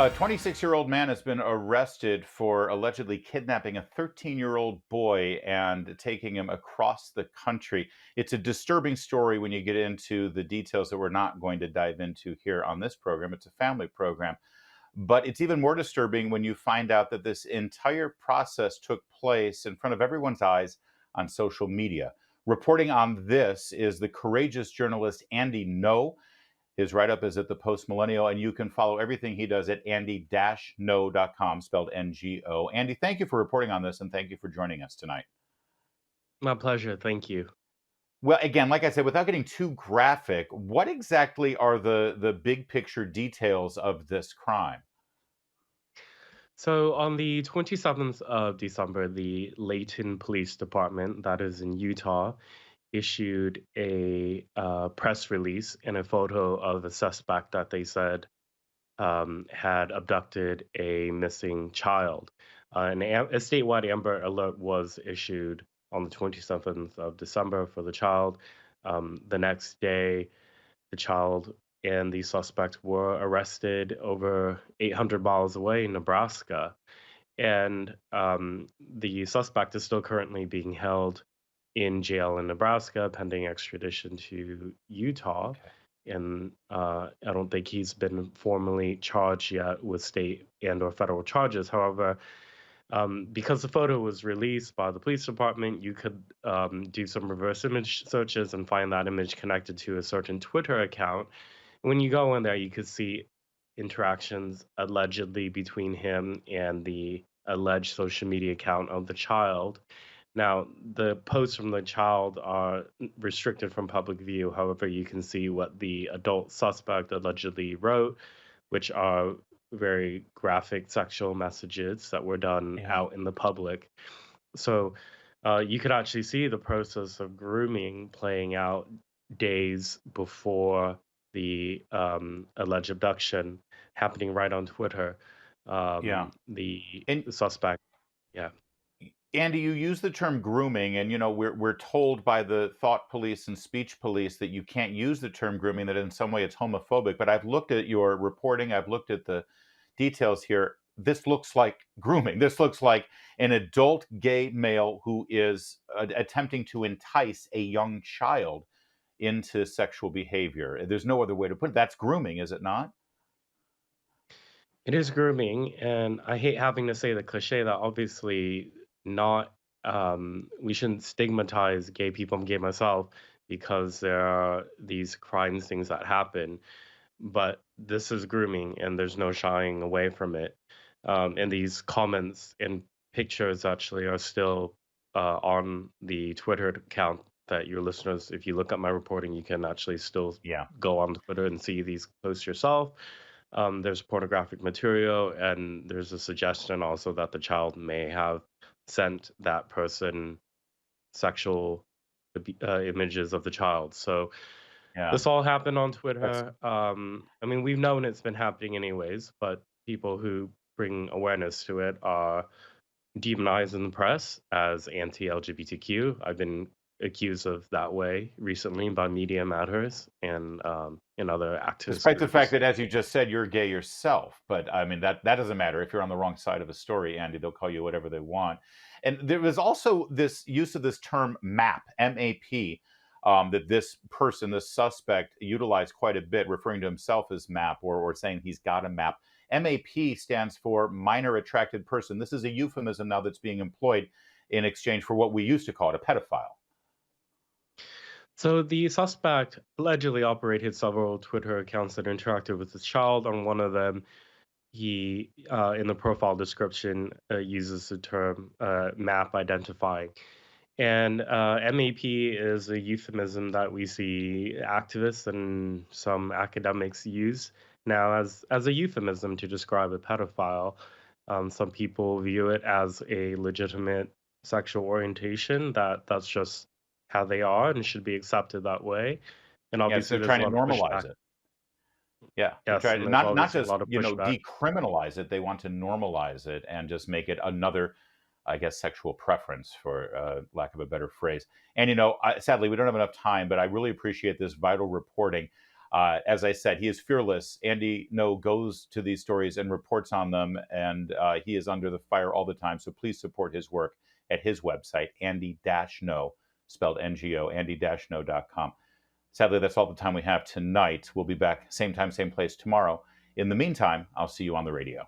A 26-year-old man has been arrested for allegedly kidnapping a 13-year-old boy and taking him across the country. It's a disturbing story when you get into the details that we're not going to dive into here on this program. It's a family program. But it's even more disturbing when you find out that this entire process took place in front of everyone's eyes on social media. Reporting on this is the courageous journalist Andy No. His write up is at the Post Millennial, and you can follow everything he does at andy-no.com, spelled NGO. Andy, thank you for reporting on this, and thank you for joining us tonight. My pleasure. Thank you. Well, again, like I said, without getting too graphic, what exactly are the big picture details of this crime? So, on the 27th of December, the Layton Police Department, that is in Utah, issued a press release and a photo of a suspect that they said had abducted a missing child. A statewide Amber Alert was issued on the 27th of December for the child. The next day, the child and the suspect were arrested over 800 miles away in Nebraska. And the suspect is still currently being held in jail in Nebraska pending extradition to Utah. Okay. And I don't think he's been formally charged yet with state and or federal charges. However, because the photo was released by the police department, you could do some reverse image searches and find that image connected to a certain Twitter account. When you go in there, you could see interactions allegedly between him and the alleged social media account of the child. Now, the posts from the child are restricted from public view. However, you can see what the adult suspect allegedly wrote, which are very graphic sexual messages that were done Yeah. out in the public. So you could actually see the process of grooming playing out days before the alleged abduction happening right on Twitter. Yeah. The And suspect, yeah. Andy, you use the term grooming, and we're told by the thought police and speech police that you can't use the term grooming, that in some way it's homophobic. But I've looked at your reporting, I've looked at the details here. This looks like grooming. This looks like an adult gay male who is attempting to entice a young child into sexual behavior. There's no other way to put it. That's grooming, is it not? It is grooming, and I hate having to say the cliche that obviously not we shouldn't stigmatize gay people. I'm gay myself because there are these crimes, things that happen. But this is grooming, and there's no shying away from it. And these comments and pictures actually are still on the Twitter account that your listeners, if you look at my reporting, you can actually still Yeah. go on Twitter and see these posts yourself. There's pornographic material, and there's a suggestion also that the child may have sent that person sexual images of the child. So Yeah. this all happened on That's Twitter. I mean, we've known it's been happening anyways, but people who bring awareness to it are demonized in the press as anti-LGBTQ. I've been accused of that way recently by Media Matters and other activist despite the fact groups. that, as you just said, you're gay yourself. But I mean, that doesn't matter. If you're on the wrong side of a story, Andy, they'll call you whatever they want. And there was also this use of this term MAP, M-A-P, that this person, this suspect, utilized quite a bit, referring to himself as MAP, or saying he's got a MAP. MAP stands for minor attracted person. This is a euphemism now that's being employed in exchange for what we used to call it, a pedophile. So the suspect allegedly operated several Twitter accounts that interacted with the child. On one of them, he, in the profile description, uses the term map identifying. And MAP is a euphemism that we see activists and some academics use now as a euphemism to describe a pedophile. Some people view it as a legitimate sexual orientation that's just how they are and should be accepted that way. And Yeah, so obviously, they're there's a trying to lot of normalize pushback. it. Yeah, they're Yes, trying and to there's not obviously a just, lot of pushback. decriminalize it. They want to normalize it and just make it another, I guess, sexual preference, for lack of a better phrase. And sadly, we don't have enough time, but I really appreciate this vital reporting. As I said, he is fearless. Andy No goes to these stories and reports on them, and he is under the fire all the time. So please support his work at his website, Andy-No, spelled NGO, andy-no.com. Sadly, that's all the time we have tonight. We'll be back same time, same place tomorrow. In the meantime, I'll see you on the radio.